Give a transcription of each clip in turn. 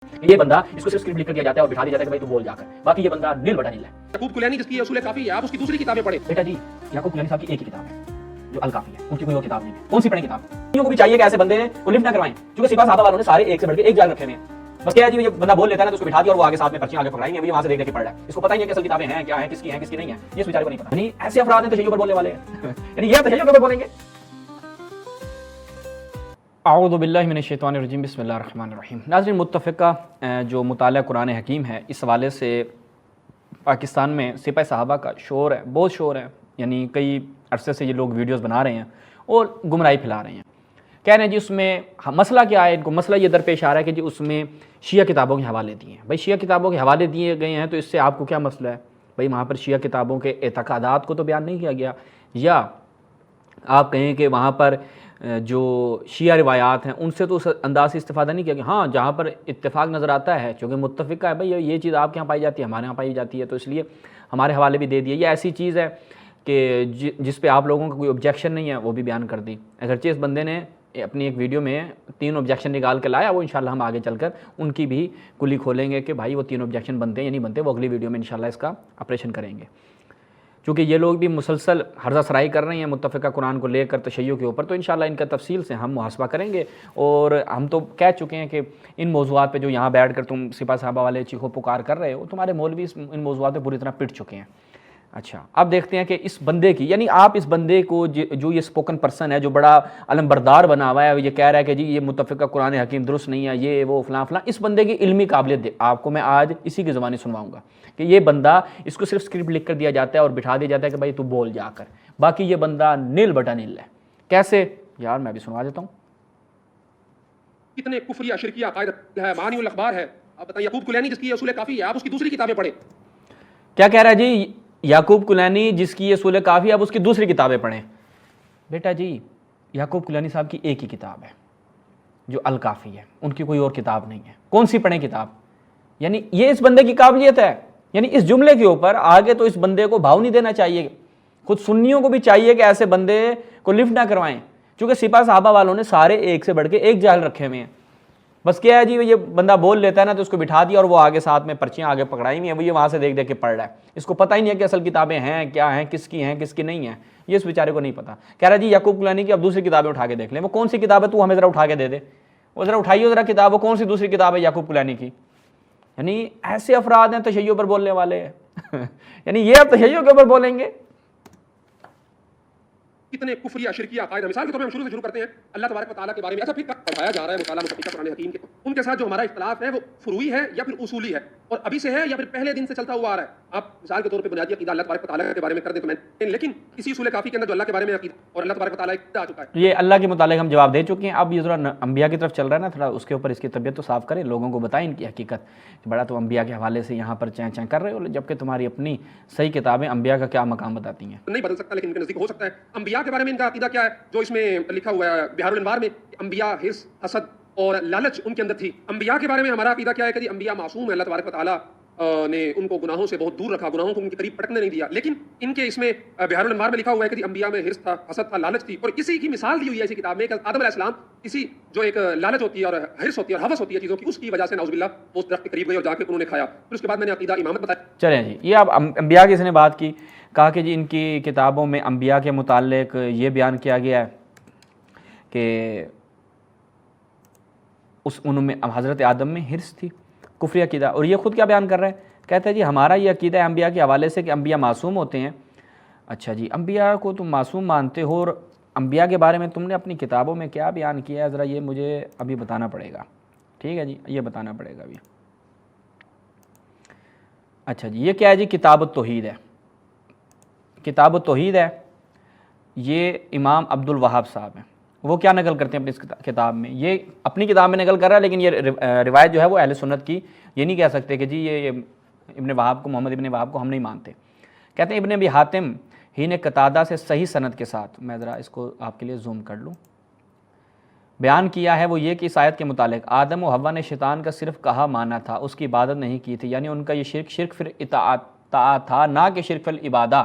یہ بندہ اس کو صرف اسکرپٹ لکھ کر دیا جاتا ہے اور بٹھا دیا جاتا ہے کہ بھائی تو بول جا کر، باقی یہ بندہ نیل بٹا نیل ہے۔ یعقوب کلینی جس کی اصول کافی ہے، آپ اس کی دوسری کتابیں پڑھیں۔ بیٹا جی یعقوب کلینی صاحب کی ایک ہی کتاب ہے جو الکافی ہے، ان کی کوئی اور کتاب نہیں ہے۔ کون سی پڑھیں کتاب؟ کو بھی چاہیے کہ ایسے بندے کو لفٹ نہ کروائیں، کیونکہ سپاہ صحابہ والوں نے سارے ایک سے بڑھ کے ایک جال رکھے ہوئے ہیں۔ بس کیا ہے جی، یہ بندہ بول لیتا ہے نا تو اس کو بٹھا دیا اور وہ آگے ساتھ میں پرچیاں آگے پکڑائیں گے، وہاں سے دیکھ دیکھ کے پڑھ رہا ہے، اس کو پتہ ہی نہیں ہے کہ اصل کتابیں ہیں کیا ہیں، کس کی ہیں کس کی نہیں ہیں، یہ اس بیچارے کو نہیں پتہ۔ یعنی ایسے افراد ہیں تشیع پر بولنے والے ہیں یعنی یہ تشیع کے اوپر بولیں گے۔ اعوذ باللہ من الشیطان الرجیم، بسم اللہ الرحمن الرحیم۔ ناظرین، متفقہ جو مطالعہ قرآن حکیم ہے، اس حوالے سے پاکستان میں سپاہ صحابہ کا شور ہے، بہت شور ہے، یعنی کئی عرصے سے یہ لوگ ویڈیوز بنا رہے ہیں اور گمراہی پھیلا رہے ہیں، کہہ رہے ہیں جی اس میں مسئلہ کیا ہے، ان کو مسئلہ یہ درپیش آ رہا ہے کہ جی اس میں شیعہ کتابوں کے حوالے دیے ہیں۔ بھائی شیعہ کتابوں کے حوالے دیے گئے ہیں تو اس سے آپ کو کیا مسئلہ ہے؟ بھائی وہاں پر شیعہ کتابوں کے اعتقادات کو تو بیان نہیں کیا گیا، یا آپ کہیں کہ وہاں پر جو شیعہ روایات ہیں ان سے تو اس انداز سے استفادہ نہیں کیا گیا۔ ہاں جہاں پر اتفاق نظر آتا ہے، چونکہ متفقہ ہے بھائی یہ چیز آپ کے یہاں پائی جاتی ہے، ہمارے یہاں پائی جاتی ہے، تو اس لیے ہمارے حوالے بھی دے دیے۔ یہ ایسی چیز ہے کہ جس پہ آپ لوگوں کا کوئی آبجیکشن نہیں ہے، وہ بھی بیان کر دی۔ اگرچہ اس بندے نے اپنی ایک ویڈیو میں 3 آبجیکشن نکال کے لایا، وہ انشاءاللہ ہم آگے چل کر ان کی بھی کلی کھولیں گے کہ بھائی وہ 3 آبجیکشن بنتے ہیں یا نہیں بنتے، وہ اگلی ویڈیو میں انشاءاللہ اس کا آپریشن کریں گے۔ چونکہ یہ لوگ بھی مسلسل ہرزہ سرائی کر رہے ہیں متفقہ قرآن کو لے کر تشیع کے اوپر، تو انشاءاللہ ان کا تفصیل سے ہم محاسبہ کریں گے۔ اور ہم تو کہہ چکے ہیں کہ ان موضوعات پہ جو یہاں بیٹھ کر تم سپاہ صحابہ والے چیخو پکار کر رہے ہو، تمہارے مولوی ان موضوعات پہ پوری طرح پٹ چکے ہیں۔ اچھا اب دیکھتے ہیں کہ اس بندے کی، یعنی آپ اس بندے کو جو یہ سپوکن پرسن ہے، جو بڑا علم بردار بنا ہوا ہے، یہ کہہ رہا ہے کہ جی یہ متفقہ قرآن حکیم درست نہیں ہے، یہ وہ فلاں فلاں، اس بندے کی علمی قابلیت آپ کو میں آج اسی کی زبانی سنواؤں گا کہ یہ بندہ، اس کو صرف اسکرپٹ لکھ کر دیا جاتا ہے اور بٹھا دیا جاتا ہے کہ بھائی تو بول جا کر، باقی یہ بندہ نیل بٹا نیل ہے۔ کیسے یار، میں بھی سنوا دیتا ہوں۔ کتنے کفریہ شرکیہ عقائد ہے، معانی الاخبار ہے۔ آپ بتائیں یعقوب کلینی جس کی اصول کافی ہے، آپ اس کی دوسری کتابیں پڑھیں۔ کیا کہہ رہا ہے جی؟ یعقوب کلینی جس کی یہ اصول کافی ہے، اب اس کی دوسری کتابیں پڑھیں۔ بیٹا جی یعقوب کلینی صاحب کی ایک ہی کتاب ہے جو الکافی ہے، ان کی کوئی اور کتاب نہیں ہے۔ کون سی پڑھیں کتاب؟ یعنی یہ اس بندے کی قابلیت ہے، یعنی اس جملے کے اوپر آگے تو اس بندے کو بھاؤ نہیں دینا چاہیے، خود سنیوں کو بھی چاہیے کہ ایسے بندے کو لفٹ نہ کروائیں، چونکہ سپاہ صحابہ والوں نے سارے ایک سے بڑھ کے ایک جہل رکھے ہوئے ہیں۔ بس کیا ہے جی، یہ بندہ بول لیتا ہے نا تو اس کو بٹھا دیا اور وہ آگے ساتھ میں پرچیاں آگے پکڑائی ہوئی ہیں، وہ یہ وہاں سے دیکھ دیکھ کے پڑھ رہا ہے، اس کو پتہ ہی نہیں ہے کہ اصل کتابیں ہیں کیا ہیں، کس کی نہیں ہیں، یہ اس بیچارے کو نہیں پتہ۔ کہہ رہا ہے جی یعقوب کلینی کی اب دوسری کتابیں اٹھا کے دیکھ لیں۔ وہ کون سی کتاب ہے؟ تو ہمیں ذرا اٹھا کے دے دے، وہ ذرا اٹھائیے ذرا کتاب، وہ کون سی دوسری کتاب ہے یعقوب کلینی کی؟ یعنی ایسے افراد ہیں تشیع پر بولنے والے یعنی یہ اب تشیع کے اوپر بولیں گے۔ کتنے کفریہ شرکیہ عقائد، مثال کے طور پہ ہم شروع کرتے ہیں اللہ تبارک و تعالیٰ کے بارے میں ایسا پھر پڑھایا جا رہا ہے مطالعہ متفقہ قرآن حکیم کے، ان کے ساتھ جو ہمارا اختلاف ہے وہ فروعی ہے یا پھر اصولی ہے، اور ابھی سے ہے یا پھر پہلے دن سے چلتا ہوا آ رہا ہے۔ آپ مثال کے طور پہ بنیادی عقیدہ اللہ تبارک و تعالیٰ کے بارے میں کر دیں تو میں، لیکن اسی اصول کافی کے اندر جو اللہ کے بارے میں عقیدہ اور اللہ تبارک و تعالیٰ آ چکا ہے، یہ اللہ کے متعلق ہم جواب دے چکے ہیں۔ اب یہ ذرا انبیاء کی طرف چل رہا ہے نا، تھوڑا اس کے اوپر اس کی طبیعت تو صاف کریں، لوگوں کو بتائیں ان کی حقیقت۔ بڑا تو انبیاء کے حوالے سے یہاں پر چیں چیں کر رہے ہو، جبکہ تمہاری اپنی صحیح کتابیں انبیاء کا کیا مقام بتاتی ہیں۔ نہیں بدل سکتا لیکن ان کے نزدیک ہو سکتا ہے۔ انبیاء کے بارے میں ان کا عقیدہ کیا ہے جو اس میں لکھا ہوا ہے بہار الانوار میں، انبیاء حرص، حسد اور لالچ ان کے اندر تھی۔ انبیاء کے بارے میں ہمارا عقیدہ کیا ہے کہ انبیاء معصوم ہیں، اللہ تبارک و تعالیٰ نے ان کو گناہوں سے بہت دور رکھا، گناہوں کو ان کے قریب پٹکنے نہیں دیا، لیکن ان کے اس میں بہار الانوار میں لکھا ہوا ہے کہ انبیاء میں حرص تھا، حسد تھا، لالچ تھی، اور اسی کی مثال دی ہوئی ہے اسی کتاب میں کہ آدم علیہ السلام اسی جو ایک لالچ ہوتی ہے اور حرص ہوتی ہے اور ہوس ہوتی ہے چیزوں کی، اس کی وجہ سے نعوذ باللہ وہ درخت کے قریب گئے اور جا کے انہوں نے کھایا۔ پھر اس کے بعد میں نے عقیدہ امامت بتایا۔ چلیں جی، یہ اب انبیاء کی اس نے بات کی، کہا کہ جی ان کی کتابوں میں انبیاء کے متعلق یہ بیان کیا گیا ہے کہ ان میں حضرت آدم میں حرص تھی، کفری عقیدہ۔ اور یہ خود کیا بیان کر رہے ہیں؟ کہتا ہے جی ہمارا یہ عقیدہ ہے انبیاء کے حوالے سے کہ انبیاء معصوم ہوتے ہیں۔ اچھا جی، انبیاء کو تم معصوم مانتے ہو، اور انبیاء کے بارے میں تم نے اپنی کتابوں میں کیا بیان کیا ہے، ذرا یہ مجھے ابھی بتانا پڑے گا۔ ٹھیک ہے جی، یہ بتانا پڑے گا ابھی۔ اچھا جی، یہ کیا ہے جی؟ کتاب التوحید ہے، کتاب التوحید ہے، یہ امام عبد الوہاب صاحب ہیں۔ وہ کیا نقل کرتے ہیں اپنی اس کتاب میں؟ یہ اپنی کتاب میں نقل کر رہا ہے، لیکن یہ روایت جو ہے وہ اہل سنت کی، یہ نہیں کہہ سکتے کہ جی یہ ابن وہاب کو، محمد ابن وہاب کو ہم نہیں مانتے۔ کہتے ہیں ابن ابی حاتم ہی نے قتادہ سے صحیح سند کے ساتھ، میں ذرا اس کو آپ کے لیے زوم کر لوں، بیان کیا ہے، وہ یہ کہ اس آیت کے متعلق آدم و حوا نے شیطان کا صرف کہا مانا تھا، اس کی عبادت نہیں کی تھی، یعنی ان کا یہ شرک پھر اطاعت تھا، نہ کہ شرک فی العبادہ۔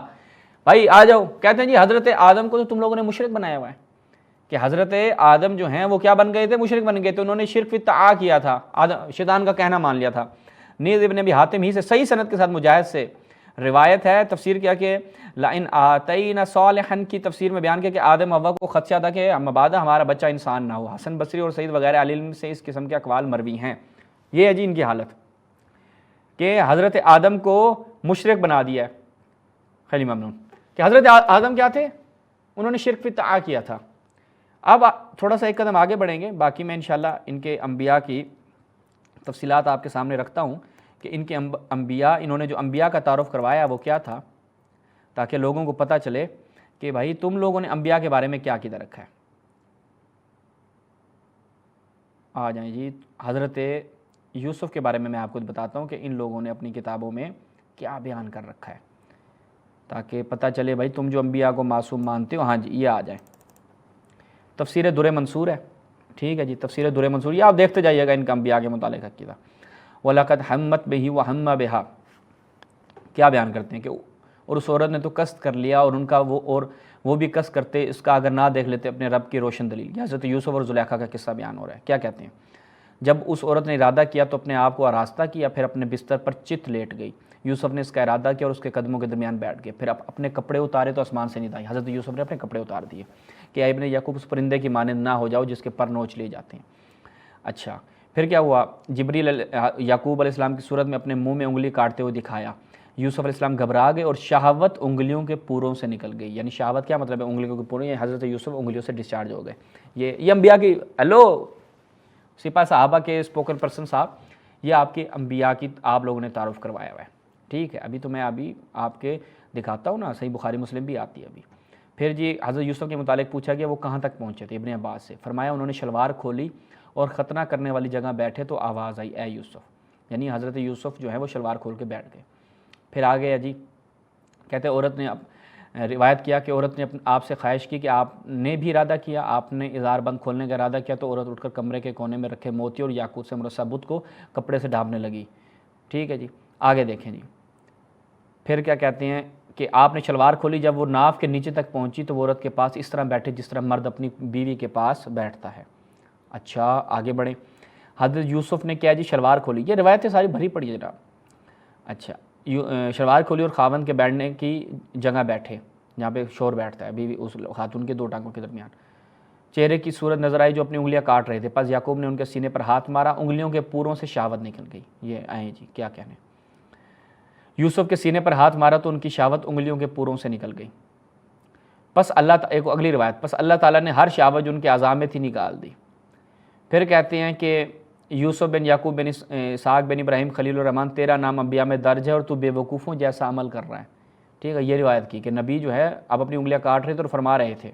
بھائی آ جاؤ، کہتے ہیں جی حضرت آدم کو تو تم لوگوں نے مشرک بنایا ہوا ہے، کہ حضرت آدم جو ہیں وہ کیا بن گئے تھے؟ مشرک بن گئے تھے، انہوں نے شرک فی الطاعہ کیا تھا، شیطان کا کہنا مان لیا تھا۔ نیز ابن ابی حاتم ہی سے صحیح سند کے ساتھ مجاہد سے روایت ہے، تفسیر کیا کہ لَإِنْ آتَيْنَا صَالِحًا کی تفسیر میں بیان کیا کہ آدم حوا کو خدشہ تھا کہ مبادا ہمارا بچہ انسان نہ ہو۔ حسن بصری اور سعید وغیرہ اہل علم سے اس قسم کے اقوال مروی ہیں۔ یہ ہے جی ان کی حالت کہ حضرت آدم کو مشرک بنا دیا ہے۔ خیلی ممنون کہ حضرت آدم کیا تھے؟ انہوں نے شرک فی الطاعہ کیا تھا۔ اب تھوڑا سا ایک قدم آگے بڑھیں گے، باقی میں انشاءاللہ ان کے انبیاء کی تفصیلات آپ کے سامنے رکھتا ہوں کہ ان کے انبیاء، انہوں نے جو انبیاء کا تعارف کروایا وہ کیا تھا، تاکہ لوگوں کو پتہ چلے کہ بھائی تم لوگوں نے انبیاء کے بارے میں کیا عقیدہ رکھا ہے۔ آ جائیں جی، حضرت یوسف کے بارے میں آپ کو بتاتا ہوں کہ ان لوگوں نے اپنی کتابوں میں کیا بیان کر رکھا ہے، تاکہ پتہ چلے بھائی تم جو انبیاء کو معصوم مانتے ہو، ہاں جی یہ آ جائیں۔ تفسیر در منصور ہے، ٹھیک ہے جی، تفسیر در منصور، یہ آپ دیکھتے جائیے گا ان کا انبیاء کے متعلق عقیدہ۔ وَلَقَدْ حَمَّتْ بِهِ وَهَمَّ بِهَا، کیا بیان کرتے ہیں کہ اور اس عورت نے تو قصد کر لیا، اور ان کا وہ بھی قصد کرتے اس کا اگر نہ دیکھ لیتے اپنے رب کی روشن دلیل۔ یہ حضرت یوسف اور زلیخا کا قصہ بیان ہو رہا ہے، کیا کہتے ہیں؟ جب اس عورت نے ارادہ کیا تو اپنے آپ کو آراستہ کیا، پھر اپنے بستر پر چت لیٹ گئی۔ یوسف نے اس کا ارادہ کیا اور اس کے قدموں کے درمیان بیٹھ گئے، پھر اپنے کپڑے اتارے تو آسمان سے ندائی۔ حضرت یوسف نے اپنے کپڑے اتار دیے کہ اے ابن یعقوب اس پرندے کی مانند نہ ہو جاؤ جس کے پر نوچ لیے جاتے ہیں۔ اچھا پھر کیا ہوا؟ جبریل یعقوب علیہ السلام کی صورت میں اپنے منہ میں انگلی کاٹتے ہوئے دکھایا۔ یوسف علیہ السلام گھبرا گئے اور شہوت انگلیوں کے پوروں سے نکل گئی۔ یعنی شہوت کیا مطلب ہے؟ انگلیوں کے پوروں، یہ حضرت یوسف انگلیوں سے ڈسچارج ہو گئے۔ یہ انبیاء کی سپاہ صحابہ کے اسپوکن پرسن صاحب، یہ آپ کے انبیاء کی آپ لوگوں نے تعارف کروایا ہوا ہے، ٹھیک ہے۔ ابھی تو میں آپ کے دکھاتا ہوں نا، صحیح بخاری مسلم بھی آتی ہے ابھی۔ پھر جی حضرت یوسف کے متعلق پوچھا گیا وہ کہاں تک پہنچے تھے؟ ابن عباس سے فرمایا انہوں نے شلوار کھولی اور ختنہ کرنے والی جگہ بیٹھے تو آواز آئی اے یوسف، یعنی حضرت یوسف جو ہے وہ شلوار کھول کے بیٹھ گئے۔ پھر آگے جی کہتے عورت نے روایت کیا کہ عورت نے آپ سے خواہش کی کہ آپ نے بھی ارادہ کیا، آپ نے اظہار بند کھولنے کا ارادہ کیا تو عورت اٹھ کر کمرے کے کونے میں رکھے موتی اور یاقوت سے مرصع بت کو کپڑے سے ڈھانپنے لگی، ٹھیک ہے جی۔ آگے دیکھیں جی، پھر کیا کہتے ہیں کہ آپ نے شلوار کھولی، جب وہ ناف کے نیچے تک پہنچی تو وہ عورت کے پاس اس طرح بیٹھے جس طرح مرد اپنی بیوی کے پاس بیٹھتا ہے۔ اچھا آگے بڑھیں، حضرت یوسف نے کیا جی؟ شلوار کھولی، یہ روایتیں ساری بھری پڑی ہے جناب۔ اچھا شلوار کھولی اور خاوند کے بیٹھنے کی جگہ بیٹھے جہاں پہ شور بیٹھتا ہے، بیوی اس خاتون کے دو ٹانگوں کے درمیان۔ چہرے کی صورت نظر آئی جو اپنی انگلیاں کاٹ رہے تھے، پس یعقوب نے ان کے سینے پر ہاتھ مارا، انگلیوں کے پوروں سے شہوت نکل گئی۔ یہ آئیں جی کیا کہنے، یوسف کے سینے پر ہاتھ مارا تو ان کی شہوت انگلیوں کے پوروں سے نکل گئی۔ پس ایک اگلی روایت، پس اللہ تعالیٰ نے ہر شہوت جو ان کے اعضاء میں تھی نکال دی۔ پھر کہتے ہیں کہ یوسف بن یعقوب بن اسحاق بن ابراہیم خلیل الرحمن، تیرا نام انبیاء میں درج ہے اور تو بے وقوفوں جیسا عمل کر رہا ہے، ٹھیک ہے۔ یہ روایت کی کہ نبی جو ہے اب اپنی انگلیاں کاٹ رہے تھے اور فرما رہے تھے،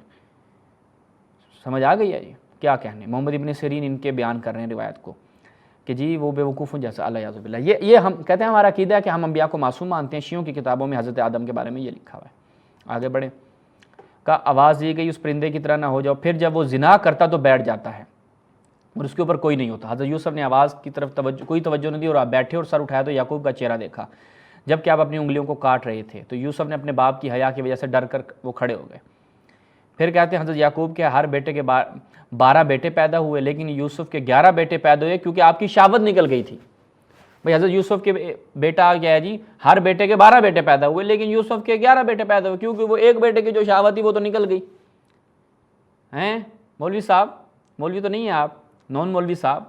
سمجھ آ گئی ہے جی کیا کہنے۔ محمد ابن سیرین ان کے بیان کر رہے ہیں روایت کو کہ جی وہ بے وقوفوں جیسا، اللہ یعذ باللہ۔ یہ ہم کہتے ہیں ہمارا عقیدہ ہے کہ ہم انبیاء کو معصوم مانتے ہیں، شیعوں کی کتابوں میں حضرت آدم کے بارے میں یہ لکھا ہوا ہے۔ آگے بڑھیں، کا آواز دی گئی اس پرندے کی طرح نہ ہو جاؤ، پھر جب وہ زنا کرتا تو بیٹھ جاتا ہے اور اس کے اوپر کوئی نہیں ہوتا۔ حضرت یوسف نے آواز کی طرف کوئی توجہ نہیں دی اور آپ بیٹھے اور سر اٹھایا تو یعقوب کا چہرہ دیکھا، جب کہ آپ اپنی انگلیوں کو کاٹ رہے تھے تو یوسف نے اپنے باپ کی حیا کی وجہ سے ڈر کر وہ کھڑے ہو گئے۔ پھر کہتے ہیں حضرت یعقوب کے ہر بیٹے کے 12 بیٹے پیدا ہوئے، لیکن یوسف کے 11 بیٹے پیدا ہوئے کیونکہ آپ کی شہوت نکل گئی تھی۔ بھئی حضرت یوسف کے بیٹا کیا ہے جی؟ ہر بیٹے کے 12 بیٹے پیدا ہوئے، لیکن یوسف کے 11 بیٹے پیدا ہوئے کیونکہ وہ ایک بیٹے کی جو شہوت تھی وہ تو نکل گئی ہیں۔ مولوی صاحب، مولوی تو نہیں ہیں آپ، نون مولوی صاحب،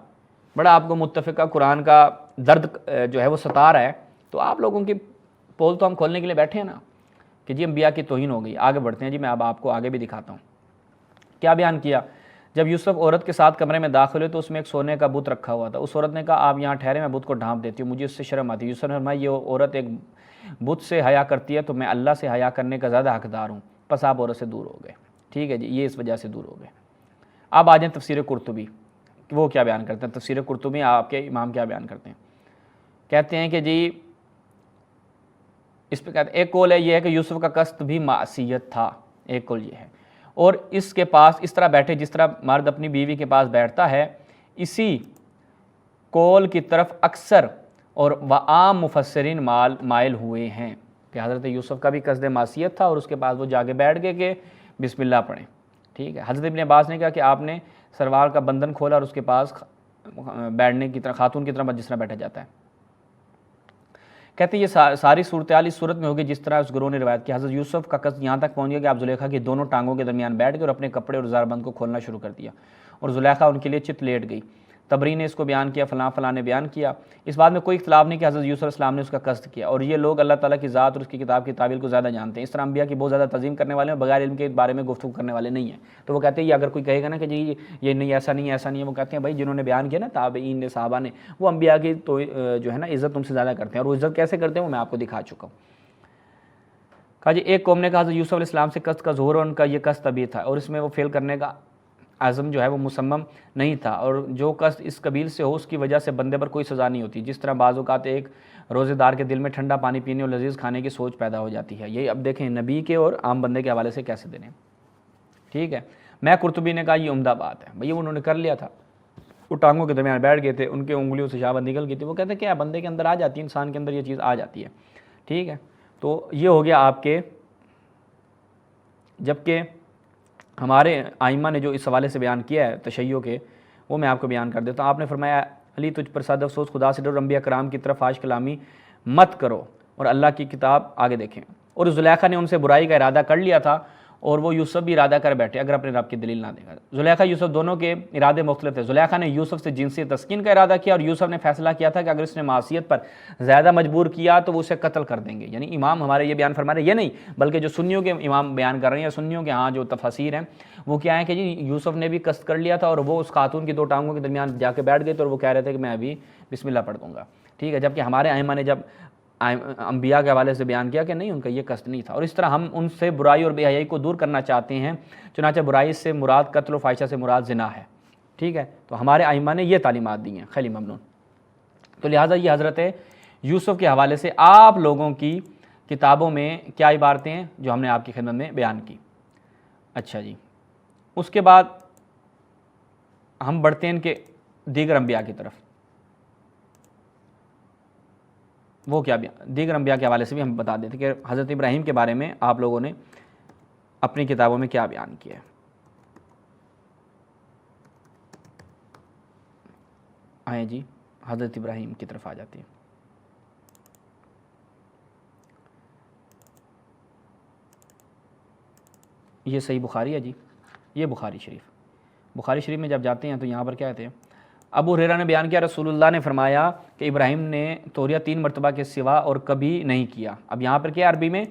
بڑا آپ کو متفقہ قرآن کا درد جو ہے وہ ستا رہا ہے، تو آپ لوگوں کی پول تو ہم کھولنے کے لیے بیٹھے ہیں نا کہ جی انبیاء کی توہین ہو گئی۔ آگے بڑھتے ہیں جی، میں اب آپ کو آگے بھی دکھاتا ہوں کیا بیان کیا۔ جب یوسف عورت کے ساتھ کمرے میں داخل ہوئے تو اس میں ایک سونے کا بت رکھا ہوا تھا۔ اس عورت نے کہا آپ یہاں ٹھہرے، میں بت کو ڈھانپ دیتی ہوں، مجھے اس سے شرم آتی ہے۔ یوسف نے فرمایا یہ عورت ایک بت سے حیا کرتی ہے تو میں اللہ سے حیا کرنے کا زیادہ حقدار ہوں، پس آپ عورت سے دور ہو گئے، ٹھیک ہے جی، یہ اس وجہ سے دور ہو گئے۔ اب آ جائیں تفسیر قرطبی، وہ کیا بیان کرتے ہیں۔ تفسیر قرطبی آپ کے امام کیا بیان کرتے ہیں، کہتے ہیں کہ جی اس پہ کہتے ہیں ایک قول ہے یہ ہے کہ یوسف کا قصد بھی معصیت تھا، ایک قول یہ ہے، اور اس کے پاس اس طرح بیٹھے جس طرح مرد اپنی بیوی کے پاس بیٹھتا ہے، اسی قول کی طرف اکثر اور عام مفسرین مائل ہوئے ہیں کہ حضرت یوسف کا بھی قصد معصیت تھا اور اس کے بعد وہ جا کے بیٹھ گئے کہ بسم اللہ پڑھیں، ٹھیک ہے. حضرت ابن عباس نے کہا کہ آپ نے سلوار کا بندن کھولا اور اس کے پاس بیٹھنے کی طرح خاتون کی طرح جس طرح بیٹھا جاتا ہے. کہتے ہیں یہ ساری صورتحال اس صورت میں ہوگی جس طرح اس گروہ نے روایت کی. حضرت یوسف کا قصد یہاں تک پہنچ گیا کہ آپ زلیخا کی دونوں ٹانگوں کے درمیان بیٹھ گئے اور اپنے کپڑے اور زار بند کو کھولنا شروع کر دیا اور زلیخا ان کے لیے چت لیٹ گئی. تبری نے اس کو بیان کیا، فلاں نے بیان کیا. اس بات میں کوئی اختلاف نہیں کہ حضرت یوسف علیہ السلام نے اس کا قصد کیا، اور یہ لوگ اللہ تعالیٰ کی ذات اور اس کی کتاب کی تعویل کو زیادہ جانتے ہیں. اس طرح انبیاء کی بہت زیادہ تعظیم کرنے والے ہیں، بغیر علم کے بارے میں گفتگو کرنے والے نہیں ہیں. تو وہ کہتے ہیں یہ اگر کوئی کہے گا نا کہ جی یہ نہیں ایسا نہیں ایسا نہیں ہے، وہ کہتے ہیں بھائی جنہوں نے بیان کیا نا تابعین نے صحابہ نے، وہ انبیاء کی تو جو ہے نا عزت تم سے زیادہ کرتے ہیں، اور وہ عزت کیسے کرتے ہیں وہ میں آپ کو دکھا چکا ہوں. کہا جی ایک قوم نے کہا حضرت یوسف علیہ السلام سے قصد کا ظہور، اور ان کا یہ قصد طبیعی تھا اور اس میں وہ فیل کرنے کا عزم جو ہے وہ مصمم نہیں تھا، اور جو قصد اس قبیل سے ہو اس کی وجہ سے بندے پر کوئی سزا نہیں ہوتی. جس طرح بعض اوقات ایک روزے دار کے دل میں ٹھنڈا پانی پینے اور لذیذ کھانے کی سوچ پیدا ہو جاتی ہے. یہی اب دیکھیں نبی کے اور عام بندے کے حوالے سے کیسے دینے. ٹھیک ہے. میں قرطبی نے کہا یہ عمدہ بات ہے. بھئی انہوں نے کر لیا تھا، وہ ٹانگوں کے درمیان بیٹھ گئے تھے، ان کے انگلیوں سے شہوت نکل گئی تھی. وہ کہتے ہیں کیا بندے کے اندر آ جاتی ہے، انسان کے اندر یہ چیز آ جاتی ہے. ٹھیک ہے. تو یہ ہو گیا آپ کے، جبکہ ہمارے آئمہ نے جو اس حوالے سے بیان کیا ہے تشیع کے، وہ میں آپ کو بیان کر دیتا ہوں. آپ نے فرمایا علی تجھ پر صد افسوس، خدا سے ڈرو، انبیاء کرام کی طرف فاحش کلامی مت کرو اور اللہ کی کتاب آگے دیکھیں. اور زلیخا نے ان سے برائی کا ارادہ کر لیا تھا اور وہ یوسف بھی ارادہ کر بیٹھے اگر اپنے رب کی دلیل نہ دیکھا. زلیخا یوسف دونوں کے ارادے مختلف تھے. زلیخا نے یوسف سے جنسی تسکین کا ارادہ کیا اور یوسف نے فیصلہ کیا تھا کہ اگر اس نے معصیت پر زیادہ مجبور کیا تو وہ اسے قتل کر دیں گے. یعنی امام ہمارے یہ بیان فرما رہے ہیں، یہ نہیں بلکہ جو سنیوں کے امام بیان کر رہے ہیں، یا سنیوں کے ہاں جو تفاسیر ہیں وہ کیا ہے کہ جی یوسف نے بھی قصد کر لیا تھا اور وہ اس خاتون کی دو ٹانگوں کے درمیان جا کے بیٹھ گئے تھے اور وہ کہہ رہے تھے کہ میں ابھی بسم اللہ پڑھ دوں گا. ٹھیک ہے. جبکہ ہمارے ائمہ نے جب انبیاء کے حوالے سے بیان کیا کہ نہیں ان کا یہ قصد نہیں تھا. اور اس طرح ہم ان سے برائی اور بے حیائی کو دور کرنا چاہتے ہیں، چنانچہ برائی سے مراد قتل و فاحشہ سے مراد زنا ہے. ٹھیک ہے. تو ہمارے ائمہ نے یہ تعلیمات دی ہیں. خیلی ممنون. تو لہٰذا یہ حضرت یوسف کے حوالے سے آپ لوگوں کی کتابوں میں کیا عبارتیں ہیں جو ہم نے آپ کی خدمت میں بیان کی. اچھا جی. اس کے بعد ہم بڑھتے ہیں ان کے دیگر انبیاء کی طرف. وہ کیا دیگر انبیاء کے حوالے سے بھی ہم بتا دیتے کہ حضرت ابراہیم کے بارے میں آپ لوگوں نے اپنی کتابوں میں کیا بیان کیا ہے. آئیں جی حضرت ابراہیم کی طرف آ جاتے ہیں. یہ صحیح بخاری ہے جی، یہ بخاری شریف میں جب جاتے ہیں تو یہاں پر کیا کہتے ہیں، ابو ہریرہ نے بیان کیا رسول اللہ نے فرمایا کہ ابراہیم نے توریہ 3 مرتبہ کے سوا اور کبھی نہیں کیا. اب یہاں پر کیا عربی میں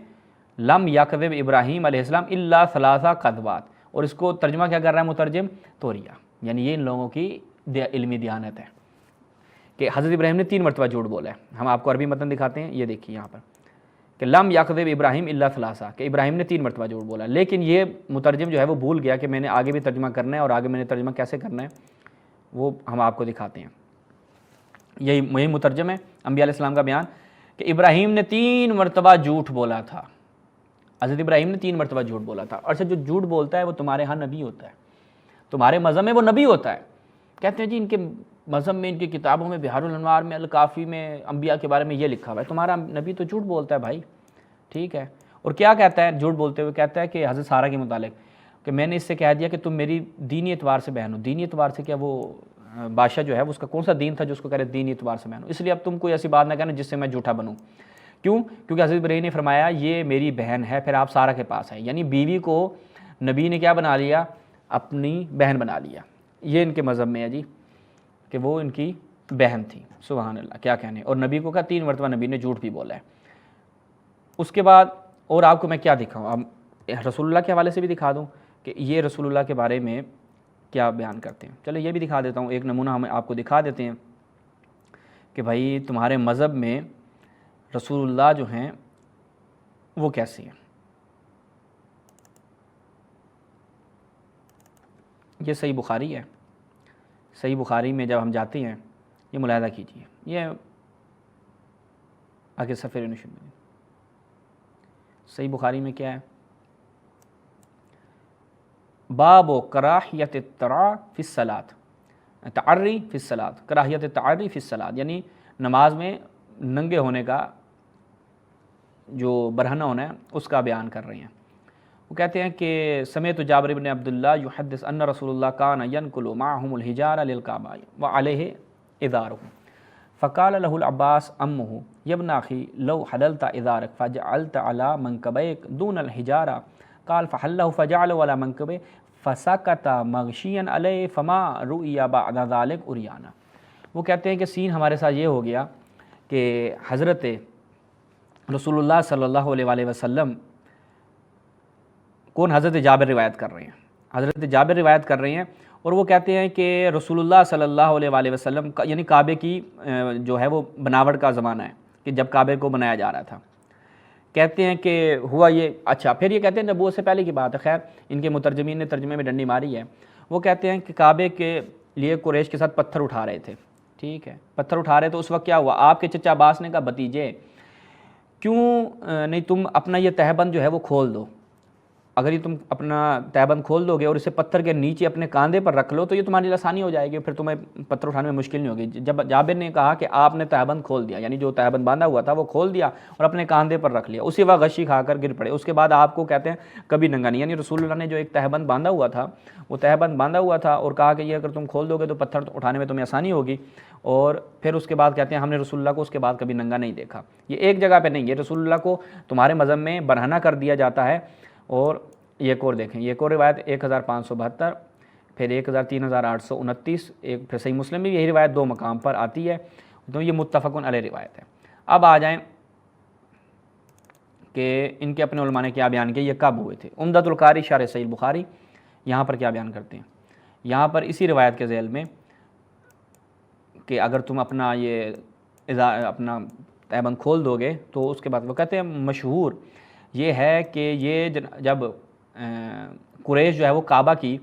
لم یکذب ابراہیم علیہ السلام الا ثلاثہ کذبات، اور اس کو ترجمہ کیا کر رہا ہے مترجم، توریہ. یعنی یہ ان لوگوں کی علمی دیانت ہے کہ حضرت ابراہیم نے 3 مرتبہ جھوٹ بولا ہے. ہم آپ کو عربی متن دکھاتے ہیں، یہ دیکھیے یہاں پر کہ لم یکذب ابراہیم الا ثلاثہ، کہ ابراہیم نے 3 مرتبہ جھوٹ بولا. لیکن یہ مترجم جو ہے وہ بھول گیا کہ میں نے آگے بھی ترجمہ کرنا ہے، اور آگے میں نے ترجمہ کیسے کرنا ہے وہ ہم آپ کو دکھاتے ہیں. یہی مترجم ہے انبیاء علیہ السلام کا بیان کہ ابراہیم نے 3 مرتبہ جھوٹ بولا تھا. حضرت ابراہیم نے 3 مرتبہ جھوٹ بولا تھا. اور جو جھوٹ بولتا ہے وہ تمہارے ہاں نبی ہوتا ہے، تمہارے مذہب میں وہ نبی ہوتا ہے. کہتے ہیں جی ان کے مذہب میں، ان کی کتابوں میں، بحار الانوار میں، الکافی میں انبیاء کے بارے میں یہ لکھا ہوا ہے. تمہارا نبی تو جھوٹ بولتا ہے بھائی. ٹھیک ہے. اور کیا کہتا ہے جھوٹ بولتے ہوئے؟ کہتا ہے کہ حضرت سارہ کے متعلق کہ میں نے اس سے کہہ دیا کہ تم میری دینی اعتبار سے بہن ہو. دینی اعتبار سے کیا، وہ بادشاہ جو ہے اس کا کون سا دین تھا جو اس کو کہہ رہے دینی اعتبار سے بہن ہو، اس لیے اب تم کوئی ایسی بات نہ کہنا جس سے میں جھوٹا بنوں. کیوں؟ کیونکہ حضرت ابراہیم نے فرمایا یہ میری بہن ہے، پھر آپ سارہ کے پاس ہیں. یعنی بیوی کو نبی نے کیا بنا لیا؟ اپنی بہن بنا لیا. یہ ان کے مذہب میں ہے جی کہ وہ ان کی بہن تھی. سبحان اللہ، کیا کہنے. اور نبی کو کہا 3 مرتبہ نبی نے جھوٹ بھی بولا ہے. اس کے بعد اور آپ کو میں کیا دکھاؤں، اب رسول اللہ کے حوالے سے بھی دکھا دوں کہ یہ رسول اللہ کے بارے میں کیا بیان کرتے ہیں. چلو یہ بھی دکھا دیتا ہوں، ایک نمونہ ہم آپ کو دکھا دیتے ہیں کہ بھائی تمہارے مذہب میں رسول اللہ جو ہیں وہ کیسے ہیں. یہ صحیح بخاری ہے. صحیح بخاری میں جب ہم جاتے ہیں، یہ ملاحظہ کیجیے، یہ آگے صفحے نشر میں صحیح بخاری میں کیا ہے، باب و کراہیت الترا فی الصلاۃ، تعری فی الصلاۃ، کراہیت تعری فی الصلاۃ، یعنی نماز میں ننگے ہونے کا جو برہنہ ہونا ہے اس کا بیان کر رہے ہیں. وہ کہتے ہیں کہ سمیت جابر بن عبداللہ یحدث ان رسول اللہ کان ینقل معهم الحجارہ للکعبہ وعلیہ ازارہ فقال له العباس امه یا ابن اخی لو حللت ازارک فجعلت على منکبیک دون الحجارہ قال فحلہ فجعلہ على منکبہ فسکت مغشیا علیہ فما رؤی بعد ذلک عریانا۔ وہ کہتے ہیں کہ سین ہمارے ساتھ یہ ہو گیا کہ حضرت رسول اللہ صلی اللہ علیہ وآلہ وسلم، کون؟ حضرت جابر روایت کر رہے ہیں، حضرت جابر روایت کر رہے ہیں، اور وہ کہتے ہیں کہ رسول اللہ صلی اللہ علیہ وآلہ وسلم یعنی کعبے کی جو ہے وہ بناوٹ کا زمانہ ہے کہ جب کعبے کو بنایا جا رہا تھا، کہتے ہیں کہ ہوا یہ، اچھا پھر یہ کہتے ہیں نبوت سے پہلے کی بات ہے، خیر ان کے مترجمین نے ترجمے میں ڈنڈی ماری ہے، وہ کہتے ہیں کہ کعبے کے لیے قریش کے ساتھ پتھر اٹھا رہے تھے، ٹھیک ہے، پتھر اٹھا رہے تو اس وقت کیا ہوا، آپ کے چچا عباس نے کہا بھتیجے کیوں نہیں تم اپنا یہ تہبند جو ہے وہ کھول دو، اگر یہ تم اپنا تہبند کھول دو گے اور اسے پتھر کے نیچے اپنے کاندھے پر رکھ لو تو یہ تمہاری لیے آسانی ہو جائے گی، پھر تمہیں پتھر اٹھانے میں مشکل نہیں ہوگی۔ جب جابر نے کہا کہ آپ نے تہبند کھول دیا، یعنی جو تہبند باندھا ہوا تھا وہ کھول دیا اور اپنے کاندھے پر رکھ لیا، اسی وقت غشی کھا کر گر پڑے، اس کے بعد آپ کو کہتے ہیں کبھی ننگا نہیں، یعنی رسول اللہ نے جو ایک تہبند باندھا ہوا تھا وہ تہبند باندھا ہوا تھا اور کہا کہ یہ اگر تم کھول دو گے تو پتھر اٹھانے میں تمہیں آسانی ہوگی، اور پھر اس کے بعد کہتے ہیں ہم نے رسول اللہ کو اس کے بعد کبھی ننگا نہیں دیکھا۔ یہ ایک جگہ پہ نہیں، یہ رسول اللہ کو تمہارے مذہب میں برہنہ کر دیا جاتا ہے۔ اور یہ ایک اور دیکھیں، یہ ایک اور روایت 1572، پھر 3829، ایک پھر صحیح مسلم میں یہی روایت دو مقام پر آتی ہے، تو یہ متفقن علیہ روایت ہے۔ اب آ جائیں کہ ان کے اپنے علماء نے کیا بیان کیا، یہ کب ہوئے تھے۔ عمدۃ القاری شرح صحیح البخاری یہاں پر کیا بیان کرتے ہیں، یہاں پر اسی روایت کے ذیل میں کہ اگر تم اپنا یہ اپنا تہبند کھول دو گے تو اس کے بعد وہ کہتے ہیں مشہور یہ ہے کہ یہ جب قریش جو ہے وہ کعبہ کی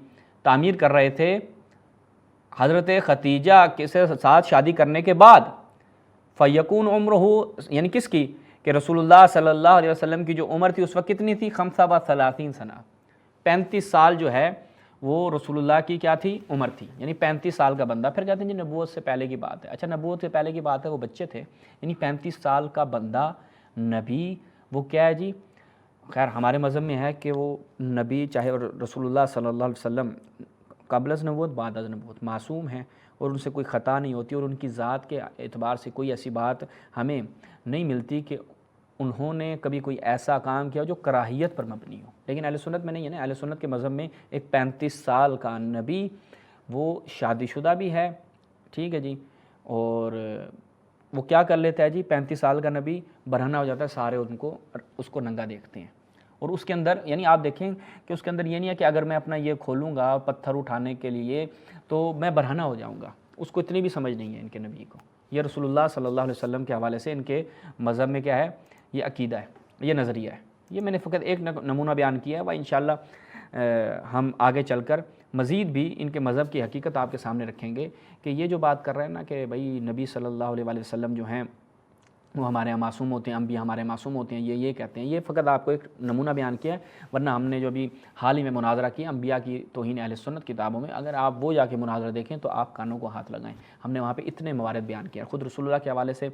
تعمیر کر رہے تھے حضرت ختیجہ کے ساتھ شادی کرنے کے بعد، فیکون عمرہ یعنی کس کی، کہ رسول اللہ صلی اللہ علیہ وسلم کی جو عمر تھی اس وقت کتنی تھی، 35 سنہ، 35 سال جو ہے وہ رسول اللہ کی کیا تھی، عمر تھی، یعنی 35 سال کا بندہ۔ پھر کہتے ہیں جی نبوت سے پہلے کی بات ہے، اچھا نبوت سے پہلے کی بات ہے، وہ بچے تھے، یعنی 35 سال کا بندہ نبی، وہ کیا ہے جی، خیر ہمارے مذہب میں ہے کہ وہ نبی چاہے رسول اللہ صلی اللہ علیہ وسلم قبل از نبوت بعد از نبوت معصوم ہیں اور ان سے کوئی خطا نہیں ہوتی، اور ان کی ذات کے اعتبار سے کوئی ایسی بات ہمیں نہیں ملتی کہ انہوں نے کبھی کوئی ایسا کام کیا جو کراہیت پر مبنی ہو، لیکن اہل سنت میں نہیں ہے نا، اہل سنت کے مذہب میں ایک 35 سال کا نبی وہ شادی شدہ بھی ہے، ٹھیک ہے جی، اور وہ کیا کر لیتا ہے جی، 35 سال کا نبی برہنہ ہو جاتا ہے، سارے ان کو اس کو ننگا دیکھتے ہیں، اور اس کے اندر یعنی آپ دیکھیں کہ اس کے اندر یہ نہیں ہے کہ اگر میں اپنا یہ کھولوں گا پتھر اٹھانے کے لیے تو میں برہنہ ہو جاؤں گا، اس کو اتنی بھی سمجھ نہیں ہے ان کے نبی کو۔ یہ رسول اللہ صلی اللہ علیہ وسلم کے حوالے سے ان کے مذہب میں کیا ہے، یہ عقیدہ ہے، یہ نظریہ ہے۔ یہ میں نے فقط ایک نمونہ بیان کیا ہے، وہ انشاءاللہ ہم آگے چل کر مزید بھی ان کے مذہب کی حقیقت آپ کے سامنے رکھیں گے کہ یہ جو بات کر رہے ہیں نا کہ بھائی نبی صلی اللہ علیہ وآلہ وسلم جو ہیں وہ ہمارے یہاں معصوم ہوتے ہیں، انبیاء ہمارے معصوم ہوتے ہیں، یہ کہتے ہیں، یہ فقط آپ کو ایک نمونہ بیان کیا ہے، ورنہ ہم نے جو بھی حال ہی میں مناظرہ کیا انبیاء کی توہین اہل سنت کتابوں میں، اگر آپ وہ جا کے مناظرہ دیکھیں تو آپ کانوں کو ہاتھ لگائیں، ہم نے وہاں پہ اتنے موارد بیان کیا۔ خود رسول اللہ کے حوالے سے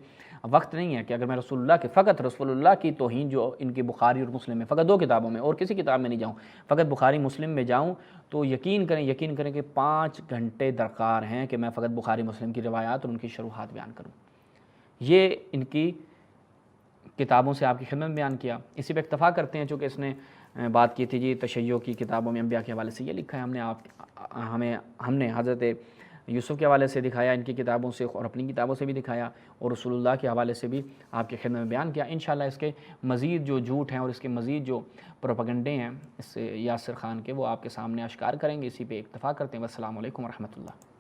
وقت نہیں ہے کہ اگر میں رسول اللہ کے فقط رسول اللہ کی توہین جو ان کی بخاری اور مسلم میں فقط 2 کتابوں میں اور کسی کتاب میں نہیں جاؤں، فقط بخاری مسلم میں جاؤں تو یقین کریں کہ 5 گھنٹے درکار ہیں کہ میں فقط بخاری مسلم کی روایات اور ان کی شروحات بیان کروں۔ یہ ان کی کتابوں سے آپ کی خدمت میں بیان کیا، اسی پہ اکتفا کرتے ہیں، چونکہ اس نے بات کی تھی جی تشیع کی کتابوں میں انبیاء کے حوالے سے یہ لکھا ہے، ہم نے حضرت یوسف کے حوالے سے دکھایا ان کی کتابوں سے اور اپنی کتابوں سے بھی دکھایا، اور رسول اللہ کے حوالے سے بھی آپ کی خدمت میں بیان کیا۔ انشاءاللہ اس کے مزید جو جھوٹ ہیں اور اس کے مزید جو پروپیگنڈے ہیں اس یاسر خان کے، وہ آپ کے سامنے اشکار کریں گے، اسی پہ اکتفا کرتے ہیں۔ والسلام علیکم ورحمۃ اللہ۔